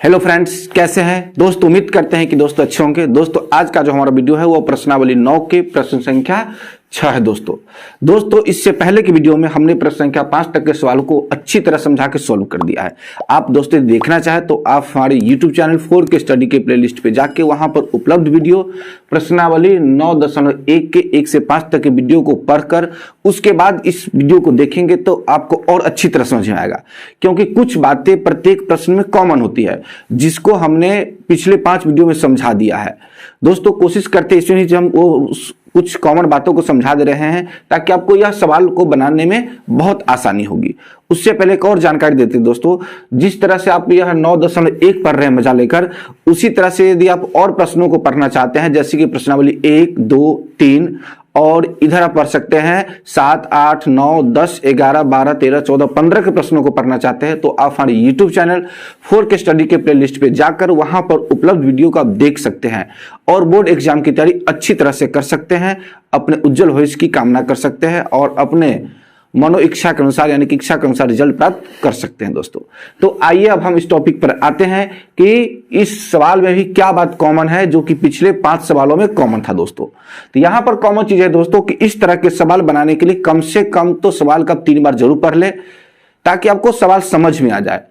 Hello friends, कैसे हैं दोस्तों। उम्मीद करते हैं कि दोस्तों अच्छे होंगे। दोस्तों आज का जो हमारा वीडियो है वो प्रश्नावली 9 के प्रश्न संख्या 6 है। दोस्तों इससे पहले की वीडियो में हमने प्रश्न संख्या 5 तक के सवालों को अच्छी तरह समझा के सॉल्व कर दिया है। आप दोस्तों देखना चाहे तो आप हमारे YouTube चैनल 4 के स्टडी के प्लेलिस्ट पे जाके वहां पर उपलब्ध वीडियो प्रश्नावली 9.1 के 1 से 5 तक के वीडियो को पढ़कर उसके बाद इस वीडियो को देखेंगे तो आपको और अच्छी तरह समझ में आएगा, क्योंकि कुछ बातें प्रत्येक प्रश्न में कॉमन होती है जिसको हमने पिछले 5 वीडियो में समझा दिया है। दोस्तों कोशिश करते हैं इसमें हम वो कुछ कॉमन बातों को समझा दे रहे हैं ताकि आपको यह सवाल को बनाने में बहुत आसानी होगी। उससे पहले एक और जानकारी देते हैं दोस्तों, जिस तरह से आप यह 9.1 पढ़ रहे हैं मजा लेकर, उसी तरह से यदि आप और प्रश्नों को पढ़ना चाहते हैं जैसे कि प्रश्नावली 1, 2, 3 और इधर आप पढ़ सकते हैं 7, 8, 9, 10, 11, 12, 13, 14, 15 के प्रश्नों को पढ़ना चाहते हैं तो आप हमारे YouTube चैनल 4 के स्टडी के प्लेलिस्ट पे जाकर वहां पर उपलब्ध वीडियो को आप देख सकते हैं और बोर्ड एग्जाम की तैयारी अच्छी तरह से कर सकते हैं, अपने उज्जवल भविष्य की कामना कर सकते हैं और अपने मनो इच्छा के अनुसार यानी कि इच्छा के अनुसार रिजल्ट प्राप्त कर सकते हैं। दोस्तों तो आइए अब हम इस टॉपिक पर आते हैं कि इस सवाल में भी क्या बात कॉमन है जो कि पिछले 5 सवालों में कॉमन था। दोस्तों तो यहां पर कॉमन चीज है दोस्तों कि इस तरह के सवाल बनाने के लिए कम से कम तो सवाल का 3 बार जरूर पढ़ ले ताकि आपको सवाल समझ में आ जाए।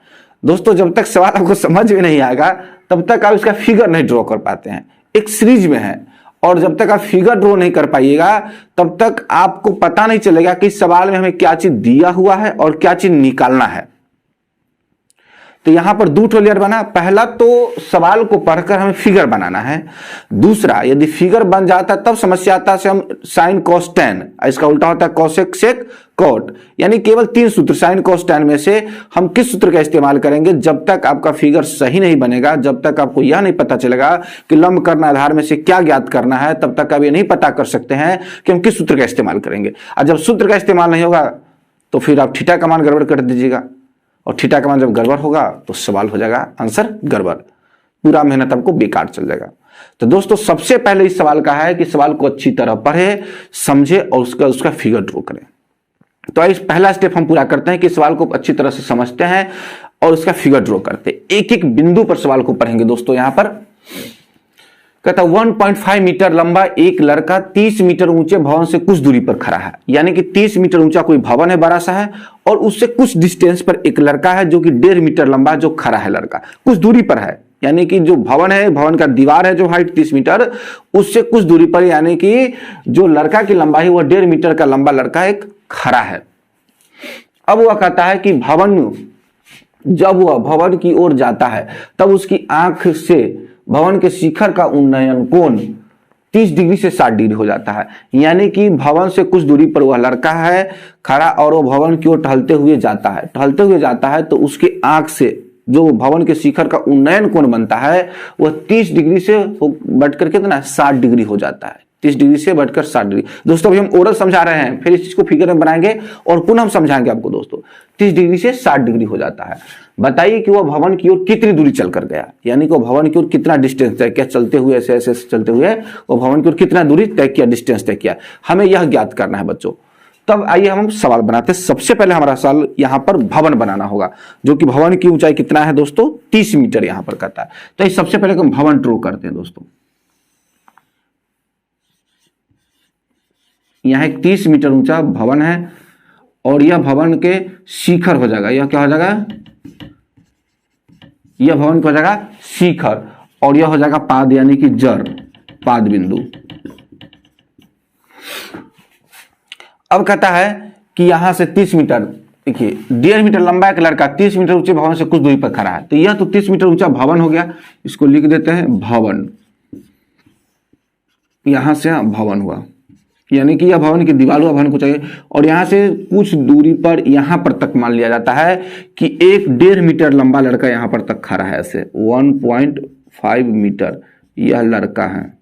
दोस्तों जब तक सवाल आपको समझ में नहीं आएगा तब तक आप इसका फिगर नहीं ड्रॉ कर पाते हैं। एक सीरीज में है और जब तक आप फिगर ड्रॉ नहीं कर पाइएगा तब तक आपको पता नहीं चलेगा कि सवाल में हमें क्या चीज दिया हुआ है और क्या चीज निकालना है। तो यहां पर 2 लेयर बना। पहला तो सवाल को पढ़कर हमें फिगर बनाना है। दूसरा यदि फिगर बन जाता तब समस्या आता है हम साइन कॉस टेन, इसका उल्टा होता है कॉसेक सेक कॉट, यानी केवल 3 सूत्र साइन कॉस टेन में से हम किस सूत्र का इस्तेमाल करेंगे। जब तक आपका फिगर सही नहीं बनेगा, जब तक आपको यह नहीं पता चलेगा कि लंब कर्ण आधार में से क्या ज्ञात करना है, तब तक आप ये नहीं पता कर सकते हैं कि हम किस सूत्र का इस्तेमाल करेंगे। और जब सूत्र का इस्तेमाल नहीं होगा तो फिर आप थीटा का मान गड़बड़ कर दीजिएगा और थीटा का मान जब गड़बड़ होगा तो सवाल हो जाएगा आंसर गड़बड़, पूरा मेहनत आपको बेकार चल जाएगा। तो दोस्तों सबसे पहले इस सवाल का है कि सवाल को अच्छी तरह पढ़े, समझे और उसका फिगर ड्रॉ करें। तो इस पहला स्टेप हम पूरा करते हैं कि सवाल को अच्छी तरह से समझते हैं और उसका फिगर ड्रॉ करते हैं। एक एक बिंदु पर सवाल को पढ़ेंगे। दोस्तों यहां पर कहता 1.5 मीटर लंबा एक लड़का 30 मीटर ऊंचे भवन से कुछ दूरी पर खड़ा है, यानी कि 30 मीटर ऊंचा कोई भवन है बड़ा सा है और उससे कुछ डिस्टेंस पर एक लड़का है जो कि 1.5 मीटर लंबा जो खड़ा है। लड़का कुछ दूरी पर है, यानी कि जो भवन है, भवन का दीवार है जो हाइट 30 मीटर, उससे कुछ दूरी पर यानी कि जो लड़का की लंबाई वह 1.5 मीटर का लंबा लड़का एक खड़ा है। अब वह कहता है कि जब वह भवन की ओर जाता है तब उसकी आंख से भवन के शिखर का उन्नयन कोण 30 डिग्री से 60 डिग्री हो जाता है, यानी कि भवन से कुछ दूरी पर वह लड़का है खड़ा और वह भवन की ओर टहलते हुए जाता है तो उसकी आंख से जो भवन के शिखर का उन्नयन कोण बनता है वह 30 डिग्री से बढ़कर कितना 60 डिग्री हो जाता है। 30 डिग्री से बढ़कर 60 डिग्री। दोस्तों अभी हम ओरल समझा रहे हैं, फिर इस चीज को फिगर में बनाएंगे और पुनः हम समझाएंगे आपको। दोस्तों 30 डिग्री से 60 डिग्री हो जाता है। बताइए कि वह भवन की ओर कितनी दूरी चलकर गया, यानी कि वह भवन की ओर कितना डिस्टेंस तय किया, चलते हुए ऐसे ऐसे चलते हुए वह भवन की ओर कितना दूरी तय किया, डिस्टेंस तय किया। हमें यह ज्ञात करना है बच्चों। तब आइए हम सवाल बनाते हैं। सबसे पहले हमारा सवाल यहां पर भवन बनाना होगा, जो कि भवन की ऊंचाई कितना है दोस्तों 30 मीटर यहां पर कहता है। तो सबसे पहले हम भवन ड्रॉ करते हैं। दोस्तों यहां एक 30 मीटर ऊंचा भवन है और यह भवन के शिखर हो जाएगा। यह क्या हो जाएगा, यह भवन हो जाएगा शिखर और यह हो जाएगा पाद यानी कि जड़, पाद बिंदु। अब कहता है कि यहां से 30 मीटर, देखिए 1.5 मीटर लंबा एक लड़का 30 मीटर ऊंचे भवन से कुछ दूरी पर खड़ा है, तो यह तो 30 मीटर ऊंचा भवन हो गया। इसको लिख देते हैं भवन। यहां से भवन हुआ, यानी कि यह भवन की दीवार हुआ, भवन को चाहिए और यहां से कुछ दूरी पर यहां पर तक मान लिया जाता है कि एक 1.5 मीटर लंबा लड़का यहां पर तक खड़ा है। ऐसे 1.5 मीटर यह लड़का है।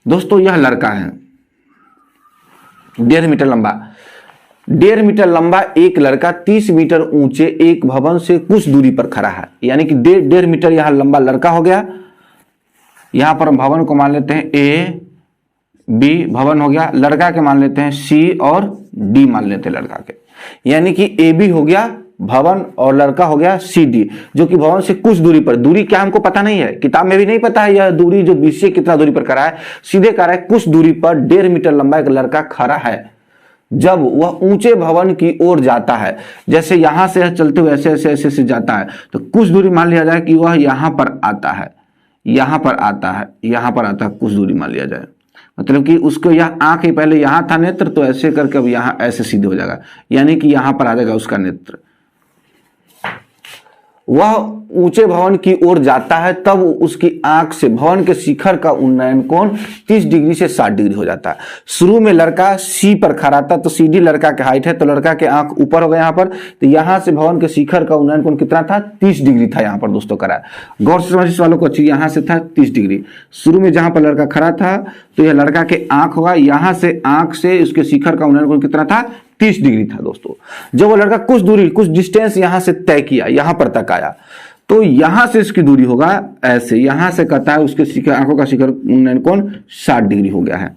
दोस्तों यह लड़का है 1.5 मीटर लंबा। 1.5 मीटर लंबा एक लड़का 30 मीटर ऊंचे एक भवन से कुछ दूरी पर खड़ा है, यानी कि 1.5 मीटर यहां लंबा लड़का हो गया। यहां पर हम भवन को मान लेते हैं ए बी भवन हो गया, लड़का के मान लेते हैं सी और डी मान लेते हैं लड़का के, यानी कि ए बी हो गया भवन और लड़का हो गया सी डी, जो कि भवन से कुछ दूरी पर, दूरी क्या हमको पता नहीं है, किताब में भी नहीं पता है यह दूरी जो बी से कितना दूरी पर खड़ा है, सीधे कह रहा है कुछ दूरी पर 1.5 मीटर लंबा एक लड़का खड़ा है जब वह ऊंचे भवन की ओर जाता है। जैसे यहां से चलते हुए ऐसे ऐसे ऐसे से जाता है, तो कुछ दूरी मान लिया जाए कि वह यहां पर आता है, यहां पर आता है, यहां पर आता है, कुछ दूरी मान लिया जाए, मतलब कि उसको यह आंख ही पहले यहां था नेत्र, तो ऐसे करके अब यहां ऐसे सीधे हो जाएगा, यानी कि यहां पर आ जाएगा उसका नेत्र। वह ऊंचे भवन की ओर जाता है तब उसकी आंख से भवन के शिखर का उन्नयन कोण 30 डिग्री से 60 डिग्री हो जाता है। शुरू में लड़का सी पर खड़ा था, तो सीडी लड़का के हाइट है, तो लड़का के आंख ऊपर हो गया यहाँ पर, तो यहां से भवन के शिखर का उन्नयन कोण कितना था, 30 डिग्री था यहाँ पर दोस्तों करा। गौर से समझिए वालों को अच्छी, यहां से था 30 डिग्री। शुरू में जहां पर लड़का खड़ा था तो यह लड़का के आंख होगा, यहां से आंख से उसके शिखर का उन्नयन कोण कितना था, 30 डिग्री था दोस्तों। जब वो लड़का कुछ दूरी कुछ डिस्टेंस यहां से तय किया, यहां पर तक आया, तो यहां से इसकी दूरी होगा ऐसे, यहां से कहता है उसके शिखर आंखों का शिखर उन्नयन कोण 60 डिग्री हो गया है।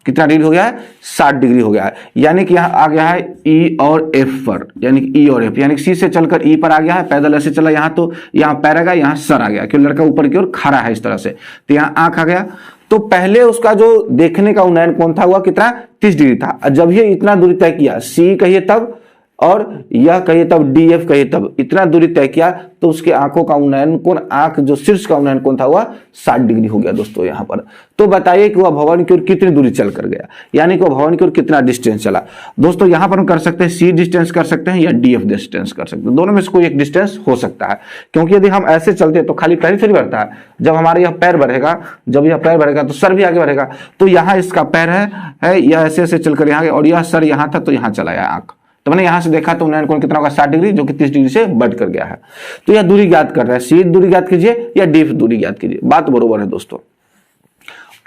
कितना डिग्री हो गया है, 60 डिग्री हो गया है, यानी कि यहां आ गया है ई और एफ पर, यानी कि ई और एफ, यानी कि सी से चलकर ई पर आ गया है, पैदल ऐसे चला यहां, तो यहां पैर आ गया, यहां सर आ गया, क्योंकि लड़का ऊपर की ओर खड़ा है इस तरह से, तो यहां आंख आ गया। तो पहले उसका जो देखने का उन्नयन कोण था हुआ कितना, 30 डिग्री था। जब ये इतना दूरी तय किया, सी कहिए तब और यह कहिए तब, डी एफ कहिए तब, इतना दूरी तय किया, तो उसके आंखों का उन्नयन कोण, आंख जो शीर्ष का उन्नयन कोण था वह 60 डिग्री हो गया दोस्तों यहाँ पर। तो बताइए कि वह भवन की ओर कितनी दूरी चल कर गया, यानी कि वह भवन की ओर कितना डिस्टेंस चला। दोस्तों यहाँ पर हम कर सकते हैं सी डिस्टेंस कर सकते हैं या डी एफ डिस्टेंस कर सकते हैं, दोनों में से कोई एक डिस्टेंस हो सकता है, क्योंकि यदि हम ऐसे चलते तो खाली पैर थोड़ी बढ़ता है, जब हमारे यह पैर बढ़ेगा, जब यह पैर बढ़ेगा तो सर भी आगे बढ़ेगा। तो यहाँ इसका पैर है यह ऐसे ऐसे चलकर यहाँ, और यह सर यहाँ था तो यहाँ चला गया आंख, तो मैंने यहां से देखा तो उन्नयन कोण कितना होगा, 60 डिग्री, जो कि 30 डिग्री से बढ़ कर गया है। तो यह दूरी ज्ञात कर रहा है, सी दूरी ज्ञात कीजिए या डी दूरी ज्ञात कीजिए, बात बरोबर है दोस्तों।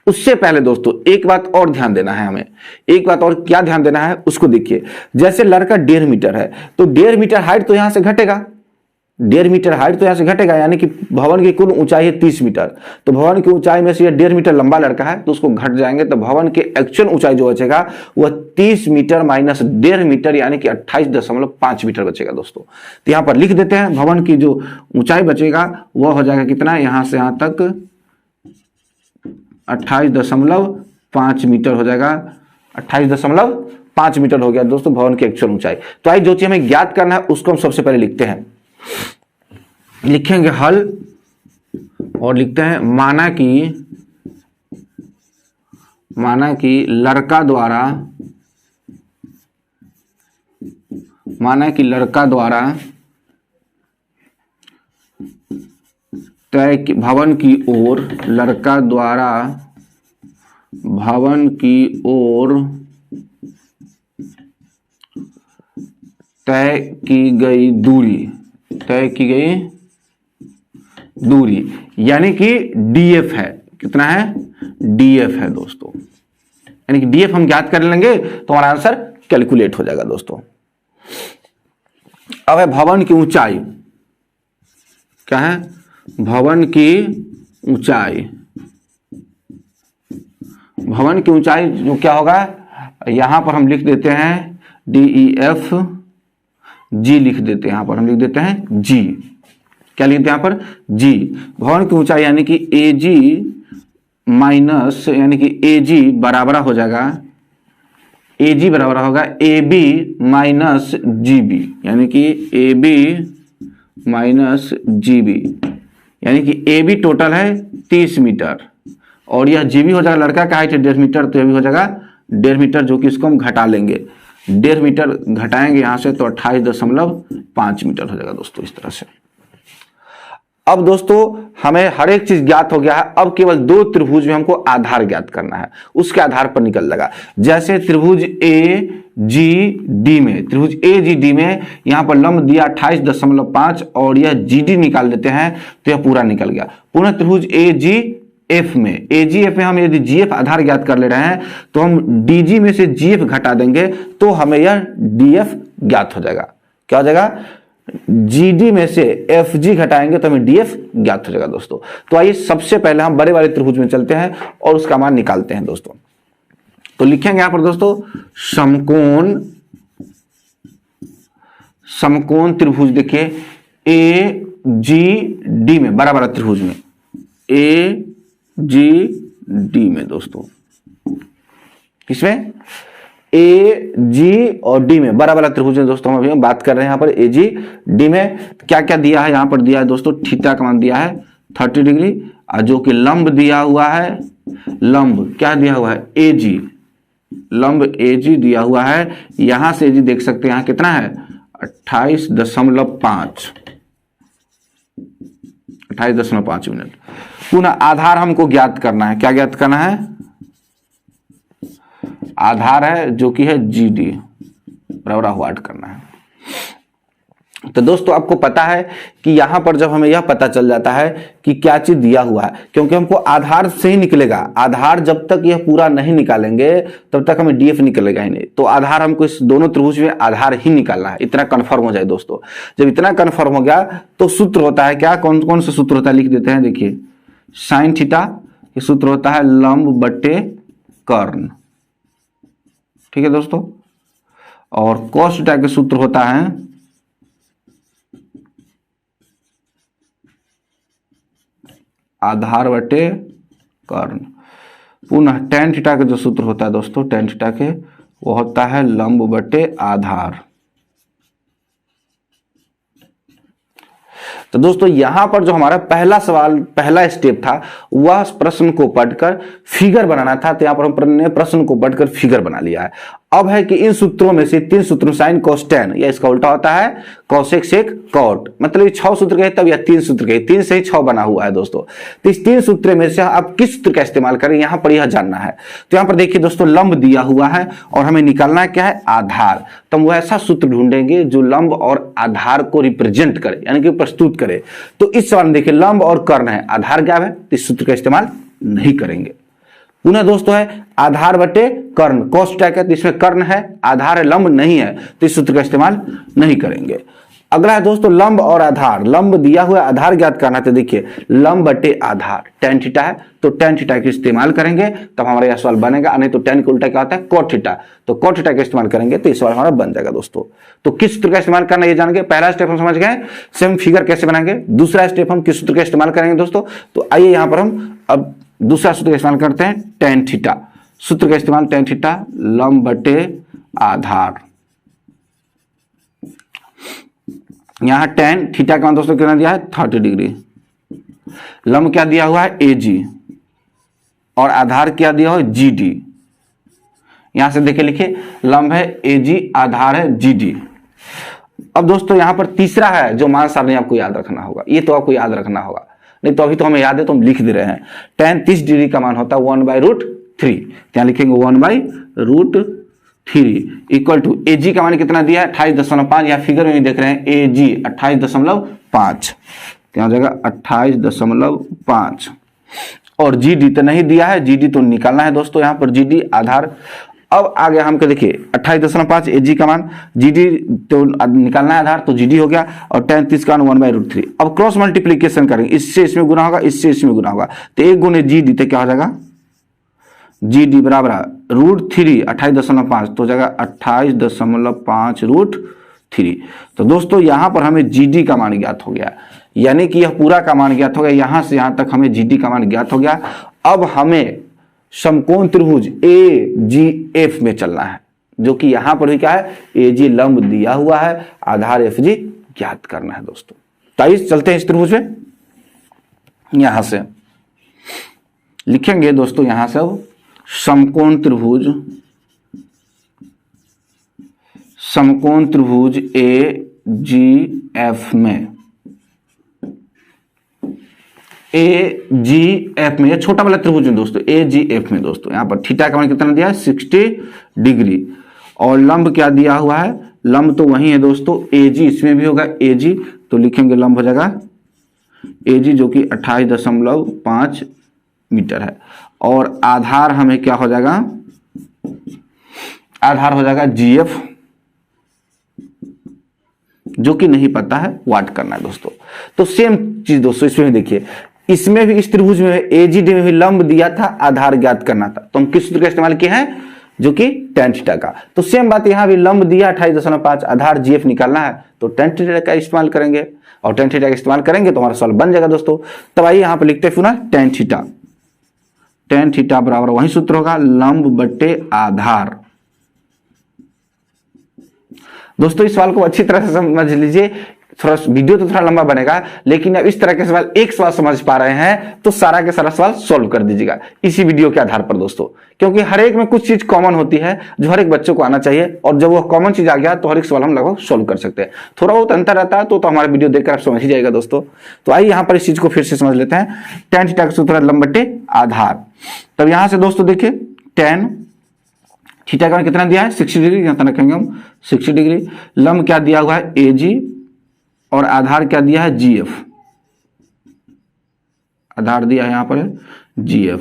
उससे पहले दोस्तों एक बात और ध्यान देना है हमें, एक बात और क्या ध्यान देना है उसको देखिए। जैसे लड़का 1.5 मीटर है, तो 1.5 मीटर हाइट तो यहां से घटेगा, 1.5 मीटर हाइट तो यहां से घटेगा, यानी कि भवन की कुल ऊंचाई है 30 मीटर, तो भवन की ऊंचाई में से ये 1.5 मीटर लंबा लड़का है, तो उसको घट जाएंगे, तो भवन के एक्चुअल ऊंचाई जो बचेगा वह 30 मीटर माइनस 1.5 मीटर, यानी कि 28.5 मीटर बचेगा दोस्तों। तो यहां पर लिख देते हैं, भवन की जो ऊंचाई बचेगा वह हो जाएगा कितना, यहां से यहां तक 28.5 मीटर हो जाएगा, 28.5 मीटर हो गया दोस्तों भवन की एक्चुअल ऊंचाई। तो आई जो चीज हमें ज्ञात करना है उसको हम सबसे पहले लिखते हैं, लिखेंगे हल और लिखते हैं माना कि लड़का द्वारा तय भवन की ओर, लड़का द्वारा भवन की ओर तय की गई दूरी यानी कि डीएफ है, कितना है, डीएफ है दोस्तों, यानी कि डीएफ हम ज्ञात कर लेंगे तो हमारा आंसर कैलकुलेट हो जाएगा दोस्तों। अब है भवन की ऊंचाई, क्या है, भवन की ऊंचाई जो क्या होगा, यहां पर हम लिख देते हैं DEF, जी लिख देते हैं, यहां पर हम लिख देते हैं जी, क्या लिखते हैं यहां पर, जी। भवन की ऊंचाई यानी कि AG माइनस, यानी कि AG बराबर हो जाएगा, AG बराबर होगा AB माइनस GB, यानी कि AB माइनस GB, यानी कि AB टोटल है 30 मीटर और यह GB हो जाएगा, लड़का का हाइट है 1.5 मीटर, तो यह भी हो जाएगा 1.5 मीटर, जो कि इसको हम घटा लेंगे, 1.5 मीटर घटाएंगे यहां से तो 28.5 मीटर हो जाएगा दोस्तों, इस तरह से। अब दोस्तों हमें हर एक चीज ज्ञात हो गया है, अब केवल 2 त्रिभुज में हमको आधार ज्ञात करना है, उसके आधार पर निकल लगा। जैसे त्रिभुज AGD में, त्रिभुज AGD में यहां पर लंब दिया 28.5 और यह GD निकाल लेते हैं तो यह पूरा निकल गया। पुनः त्रिभुज AGF में हम यदि GF आधार ज्ञात कर ले रहे हैं तो हम DG में से GF घटा देंगे तो हमें यह DF ज्ञात हो जाएगा। क्या हो जाएगा, GD में से FG घटाएंगे तो हमें DF ज्ञात हो जाएगा दोस्तों। तो आइए सबसे पहले हम बड़े वाले त्रिभुज में चलते हैं और उसका मान निकालते हैं दोस्तों। तो लिखेंगे यहां पर दोस्तों समकोण त्रिभुज। देखिए ए जी डी में, बड़ा बड़ा त्रिभुज में, ए जी डी में दोस्तों, किसमें, ए जी और डी में, बड़ा बड़ा त्रिभुज में दोस्तों हम अभी बात कर रहे हैं। यहाँ पर ए जी डी में क्या क्या दिया है, यहाँ पर दिया है दोस्तों थीटा का मान दिया है 30 डिग्री, और जो कि लंब दिया हुआ है, लंब क्या दिया हुआ है, ए जी, लंब ए जी दिया हुआ है। यहां से ए जी देख सकते हैं यहाँ कितना है 28.5 मिनट। पुनः आधार हमको ज्ञात करना है, क्या ज्ञात करना है, आधार है जो कि है जी डी बराबर वाट करना है। तो दोस्तों आपको पता है कि यहां पर जब हमें यह पता चल जाता है कि क्या चीज दिया हुआ है, क्योंकि हमको आधार से ही निकलेगा, आधार जब तक यह पूरा नहीं निकालेंगे तब तक हमें डीएफ निकलेगा ही नहीं। तो आधार हमको इस दोनों त्रिभुज में आधार ही निकालना है, इतना कंफर्म हो जाए दोस्तों। जब इतना कंफर्म हो गया तो सूत्र होता है क्या, कौन कौन सा सूत्र होता है लिख देते हैं। देखिए साइन थीटा ये सूत्र होता है लंब बटे कर्ण, ठीक है दोस्तों। और कॉस थीटा के सूत्र होता है आधार बटे कर्ण। पुनः tan थीटा के जो सूत्र होता है दोस्तों, tan थीटा के वो होता है लंब बटे आधार। तो दोस्तों यहां पर जो हमारा पहला सवाल, पहला स्टेप था, वह प्रश्न को पढ़कर फिगर बनाना था। तो यहां पर हम प्रश्न को पढ़कर फिगर बना लिया है। अब है कि इन सूत्रों में से 3 सूत्रों साइन कोस टेन, या इसका उल्टा होता है कॉसेक सेक कॉट, मतलब ये 6 सूत्र के तब या 3 सूत्र के, 3 से ही 6 बना हुआ है दोस्तों। तो इस 3 सूत्र में से आप किस सूत्र का इस्तेमाल करें, यहां पर यह जानना है। तो यहां पर देखिए दोस्तों लंब दिया हुआ है और हमें निकालना क्या है, आधार। तो हम वो ऐसा सूत्र ढूंढेंगे जो लंब और आधार को रिप्रेजेंट करे, यानी कि प्रस्तुत करे। तो इस सवाल में देखिए लंब और कर्ण है, आधार क्या है, तो इस सूत्र का इस्तेमाल नहीं करेंगे। पुनः दोस्तों है आधार बटे कर्ण, कॉस थीटा है तो इसमें कर्ण है, आधार है, लंब नहीं है, तो इस सूत्र का इस्तेमाल नहीं करेंगे। अगला है दोस्तों लंब और आधार, लंब दिया हुआ आधार ज्ञात करना। तो देखिए लंब बटे आधार tan थीटा है, तो tan थीटा का इस्तेमाल करेंगे तब हमारा यह सवाल बनेगा, नहीं तो tan का उल्टा क्या होता है cot थीटा, तो cot थीटा का इस्तेमाल करेंगे तो इस सवाल हमारा बन जाएगा दोस्तों। तो किस सूत्र का इस्तेमाल करना ये जान गए, पहला स्टेप हम समझ गए, सेम फिगर कैसे बनाएंगे। दूसरा स्टेप हम किस सूत्र का इस्तेमाल करेंगे दोस्तों, तो आइए यहां पर हम अब दूसरा सूत्र का इस्तेमाल करते हैं tan थीटा। सूत्र का इस्तेमाल tan थीटा लंब बटे आधार। यहां tan थीटा का मान दोस्तों कितना दिया है 30 डिग्री, लंब क्या दिया हुआ है AG और आधार क्या दिया हुआ है GD। यहां से देखिए लिखिए लंब है AG, आधार है GD। अब दोस्तों यहां पर तीसरा है जो मान सारणी आपको याद रखना होगा, ये तो आपको याद रखना होगा, नहीं तो अभी तो हमें याद है तो हम लिख दे रहे हैं। tan 30 डिग्री का मान होता है 1/√3, यहां लिखेंगे 1/√3 इक्वल टू AG का मान कितना दिया है 28.5, या फिगर में भी देख रहे हैं AG 28.5, क्या हो जाएगा 28.5, और GD तो नहीं दिया है, GD तो निकालना है दोस्तों यहां पर GD आधार। अब आगे हमको देखिए 28.5 AG का मान, GD तो निकालना है आधार, तो GD हो गया, और tan 30 का मान 1/√3। अब क्रॉस मल्टीप्लीकेशन करेंगे, इससे इसमें गुना होगा, इससे इसमें गुना होगा, तो 1 गुने GD तो क्या हो जाएगा GD बराबर √3 28.5, तो हो जाएगा 28.5√3। तो दोस्तों यहां पर हमें GD का मान ज्ञात हो गया, यानी कि यह पूरा का मान ज्ञात हो गया, यहां से यहां तक हमें GD का मान ज्ञात हो गया। अब हमें समकोण त्रिभुज AGF में चलना है, जो कि यहां पर भी क्या है AG लंब दिया हुआ है, आधार FG ज्ञात करना है दोस्तों। तो आइए चलते हैं इस त्रिभुज में, यहां से लिखेंगे दोस्तों, यहां से अब समकोण त्रिभुज AGF में, AGF में, ये छोटा वाला त्रिभुज है दोस्तों, AGF में दोस्तों यहां पर थीटा का मान कितना दिया है 60 डिग्री, और लंब क्या दिया हुआ है, लंब तो वही है दोस्तों AG, इसमें भी होगा AG, तो लिखेंगे लंब हो जाएगा AG जो कि 28.5 मीटर है, और आधार हमें क्या हो जाएगा, आधार हो जाएगा GF, जो कि नहीं पता है, वाट करना है दोस्तों। तो सेम चीज दोस्तों इसमें भी देखिए, इसमें भी इस त्रिभुज में AGD में भी लंब दिया था, आधार ज्ञात करना था, तो हम किस सूत्र का इस्तेमाल किए हैं, जो कि tan थीटा का। तो सेम बात यहाँ भी लंब दिया 28.5, आधार GF निकालना है तो tan थीटा का इस्तेमाल करेंगे, और tan थीटा का इस्तेमाल करेंगे तो हमारा सवाल बन जाएगा दोस्तों। तब आइए यहाँ पर लिखते हैं पुनः tan थीटा। tan थीटा बराबर वही सूत्र होगा लंब बट्टे आधार। दोस्तों इस सवाल को अच्छी तरह से समझ लीजिए, थोड़ा वीडियो तो थोड़ा लंबा बनेगा, लेकिन अब इस तरह के सवाल एक सवाल समझ पा रहे हैं तो सारा के सारा सवाल सॉल्व कर दीजिएगा इसी वीडियो के आधार पर दोस्तों, क्योंकि हर एक में कुछ चीज कॉमन होती है जो हर एक बच्चों को आना चाहिए, और जब वो कॉमन चीज आ गया तो हर एक सवाल हम लगभग सॉल्व कर सकते हैं। थोड़ा बहुत अंतर रहता है तो हमारा वीडियो देखकर आप समझ ही जाएगा दोस्तों। तो आइए यहाँ पर इस चीज को फिर से समझ लेते हैं। tan थीटा का सूत्र है लंब बट्टे आधार। तब यहां से दोस्तों देखिए tan थीटा का कितना दिया है 60 डिग्री, यहां रखेंगे हम 60 डिग्री। लंब क्या दिया हुआ है AG, और आधार क्या दिया है GF, आधार दिया है यहां पर GF।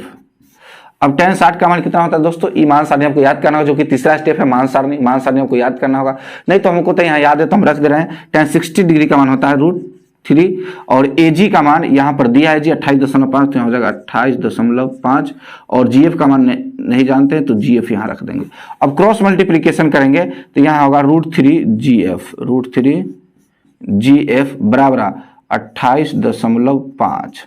अब tan 60 का मान कितना होता है दोस्तों, ई मान सारणी आपको याद करना होगा, जो कि तीसरा स्टेप है मान सारणी। मान सारणी आपको याद करना होगा, नहीं तो हमको तो यहाँ याद है तो हम रख दे रहे हैं। tan 60 डिग्री का मान होता है √3, और AG का मान यहाँ पर दिया है जी 28.5, तो यहाँ हो जाएगा 28.5, और GF का मान नहीं जानते हैं तो GF यहाँ रख देंगे। अब क्रॉस मल्टीप्लीकेशन करेंगे तो यहाँ होगा √3 GF बराबर 28.5।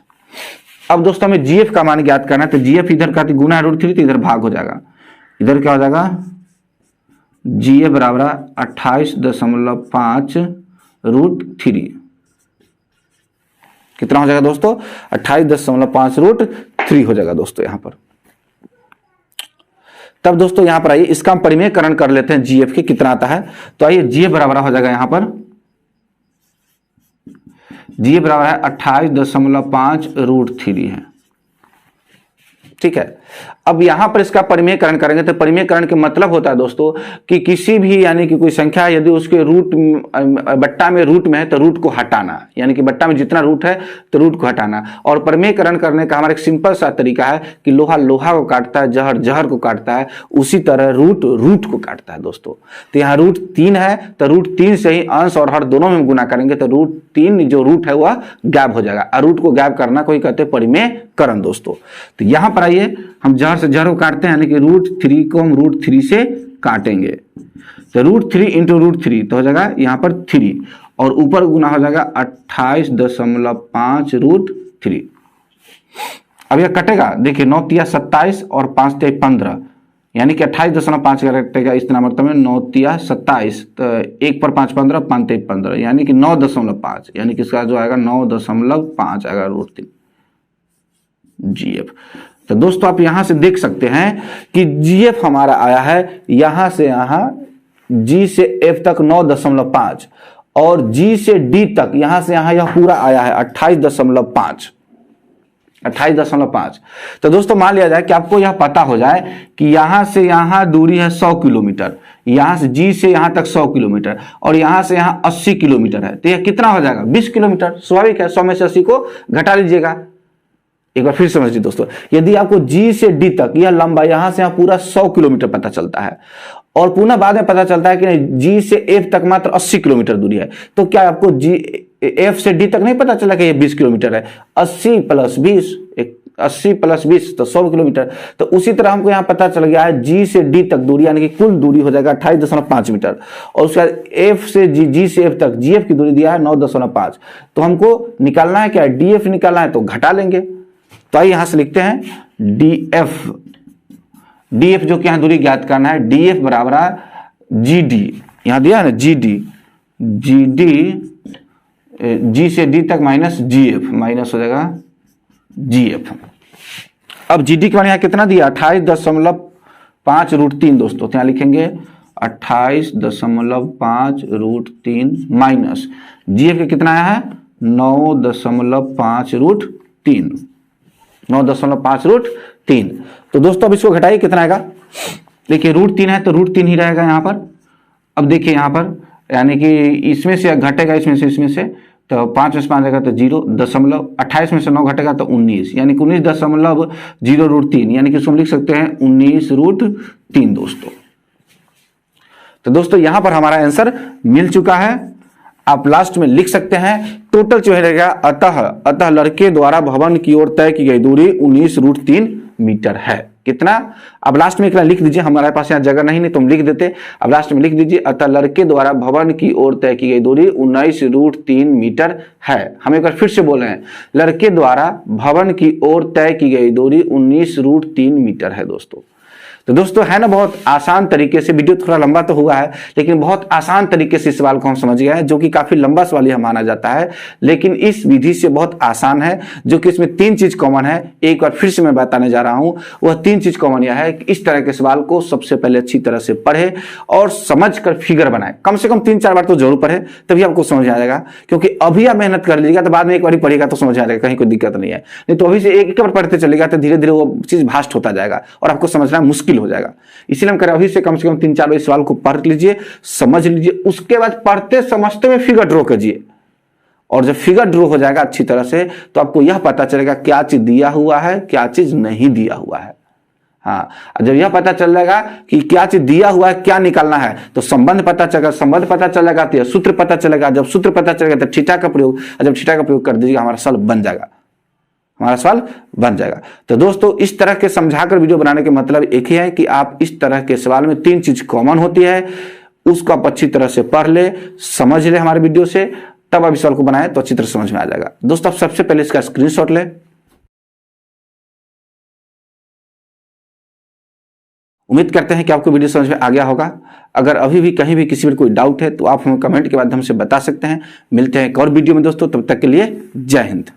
अब दोस्तों हमें GF का मान ज्ञात करना है, तो GF इधर का गुना है √3 तो इधर भाग हो जाएगा, इधर क्या हो जाएगा GF बराबर 28.5 √3। कितना हो जाएगा दोस्तों 28.5 √3 हो जाएगा दोस्तों यहाँ पर। तब दोस्तों यहाँ पर आइए इसका हम परिमेयकरण कर लेते हैं GF के कितना आता है। तो आइए GF बराबर हो जाएगा यहाँ पर, GF बराबर है 28.5 √3 है, ठीक है। अब यहां पर इसका परिमेयकरण करेंगे तो परिमेयकरण के मतलब होता है दोस्तों कि किसी भी यानी कि कोई संख्या यदि उसके रूट बट्टा में रूट में है तो रूट को हटाना, यानी कि बट्टा में जितना रूट है तो रूट को हटाना। और परिमेयकरण करने का हमारा एक सिंपल सा तरीका है कि लोहा लोहा को काटता है, जहर जहर को काटता है, उसी तरह रूट रूट को काटता है दोस्तों। तो यहाँ √3 है तो √3 से ही अंश और हर दोनों में गुना करेंगे तो √3 जो रूट है वह गायब हो जाएगा, और रूट को गायब करना कोई कहते हैं परिमेयकरण दोस्तों। तो यहां पर आइए हम जहर से जहर को काटते हैं, यानी कि √3 को हम √3 से काटेंगे तो √3 इंटू √3 तो हो जाएगा यहाँ पर 3, और ऊपर गुना हो जाएगा 28.5 √3। अब यह कटेगा, देखिए 9 तिया 27 और 5 तिया 15, यानी कि 28.5 का कटेगा इस मतलब में 9 तिया 27, तो 1 पर 5 15, 5 तिया 15, यानी कि 9.5, यानी कि इसका जो आएगा 9.5 आएगा √3 GF। तो दोस्तों आप यहां से देख सकते हैं कि GF हमारा आया है यहां से यहां G से F तक 9.5, और G से D तक यहां से यहां यह पूरा आया है 28.5। तो दोस्तों मान लिया जाए कि आपको यह पता हो जाए कि यहां से यहां दूरी है 100 किलोमीटर, यहां से G से यहां तक 100 किलोमीटर, और यहां से यहां 80 किलोमीटर है, तो यह कितना हो जाएगा 20 किलोमीटर। स्वाभाविक है 100 में से 80 को घटा लीजिएगा। एक बार फिर समझिए दोस्तों, यदि आपको G से D तक यह लंबा यहां से यहां पूरा 100 किलोमीटर पता चलता है, और पुनः बाद में पता चलता है कि नहीं G से F तक मात्र 80 किलोमीटर दूरी है, तो क्या आपको F से D तक नहीं पता चला कि यह 20 किलोमीटर है? 80 + 20 80 + 20 तो 100 किलोमीटर। तो उसी तरह हमको यहाँ पता चल गया है G से D तक दूरी, यानी कि कुल दूरी हो जाएगा 28.5 मीटर, और उसके बाद F से G से F तक GF की दूरी दिया है 9.5। तो हमको निकालना है क्या, DF निकालना है, तो घटा लेंगे। तो आइए यहां से लिखते हैं DF जो कि यहां दूरी ज्ञात करना है, DF बराबर है GD, यहां दिया है ना GD G से D तक माइनस GF, माइनस हो जाएगा GF। अब GD के मान यहां कितना दिया 28.5 √3 दोस्तों, तो यहां लिखेंगे 28.5 √3 माइनस GF के कितना आया है 9.5 √3, 9.5 √3। तो दोस्तों अब इसको घटाइए कितना आएगा, देखिए √3 है तो √3 ही रहेगा यहाँ पर। अब देखिए यहाँ पर यानी कि इसमें से घटेगा इसमें से, तो 5 में से 5 आएगा तो 0.28 में से 9 घटेगा तो 19, यानी कि 19.0 √3, यानी कि इसको हम लिख सकते हैं 19 √3 दोस्तों। तो दोस्तों यहां पर हमारा आंसर मिल चुका है, आप लास्ट में लिख सकते हैं। टोटल जो रहेगा अतः लड़के द्वारा भवन की ओर तय की गई दूरी 19 √3 मीटर है। कितना? अब लास्ट में इतना लिख दीजिए, हमारे पास यहाँ जगह नहीं तो हम लिख देते। अब लास्ट में लिख दीजिए, अतः लड़के द्वारा भवन की ओर तय की गई दूरी 19√3 मीटर है। हम एक बार फिर से बोल रहे हैं, लड़के द्वारा भवन की ओर तय की गई दूरी 19√3 मीटर है दोस्तों। तो दोस्तों है ना, बहुत आसान तरीके से, वीडियो थोड़ा लंबा तो हुआ है लेकिन बहुत आसान तरीके से इस सवाल को हम समझ गए हैं, जो कि काफी लंबा सवाल यह माना जाता है, लेकिन इस विधि से बहुत आसान है, जो कि इसमें 3 चीज कॉमन है। एक बार फिर से मैं बताने जा रहा हूं, वह 3 चीज कॉमन यह है कि इस तरह के सवाल को सबसे पहले अच्छी तरह से पढ़े और समझ कर फिगर बनाए। कम से कम 3-4 बार तो जरूर पढ़े, तभी आपको समझ आ जाएगा। क्योंकि अभी आप मेहनत कर लीजिएगा तो बाद में एक बार पढ़ेगा तो समझ आ जाएगा, कहीं कोई दिक्कत नहीं है। नहीं तो अभी से एक बार पढ़ते चलेगा तो धीरे धीरे वो चीज भास्ट होता जाएगा और आपको समझना मुश्किल हो जाएगा। इसलिए हम कह रहे हैं, अभी से कम 3-4 बार इस सवाल को पढ़ लीजिए, समझ लीजिए, उसके बाद पढ़ते समझते में फिगर ड्रॉ कीजिए। और जब फिगर ड्रॉ हो जाएगा अच्छी तरह से तो आपको यह पता चलेगा क्या चीज दिया हुआ है, क्या चीज नहीं दिया हुआ है। हाँ, जब यह पता चल जाएगा कि क्या चीज दिया हुआ है, क्या निकालना है, तो संबंध पता चलेगा, संबंध पता चलेगा तो सूत्र पता चलेगा, जब सूत्र पता चलेगा तो थीटा का प्रयोग, जब थीटा का प्रयोग कर दीजिएगा हमारा सवाल बन जाएगा, हमारा सवाल बन जाएगा। तो दोस्तों इस तरह के समझाकर वीडियो बनाने के मतलब एक ही है कि आप इस तरह के सवाल में 3 चीज कॉमन होती है, उसको आप अच्छी तरह से पढ़ ले, समझ ले हमारे वीडियो से, तब आप इस सवाल को बनाए तो अच्छी तरह समझ में आ जाएगा। दोस्तों आप सबसे पहले इसका स्क्रीनशॉट ले। उम्मीद करते हैं कि आपको वीडियो समझ में आ गया होगा। अगर अभी भी कहीं भी किसी में कोई डाउट है तो आप हमें कमेंट के माध्यम से बता सकते हैं। मिलते हैं एक और वीडियो में दोस्तों, तब तक के लिए जय हिंद।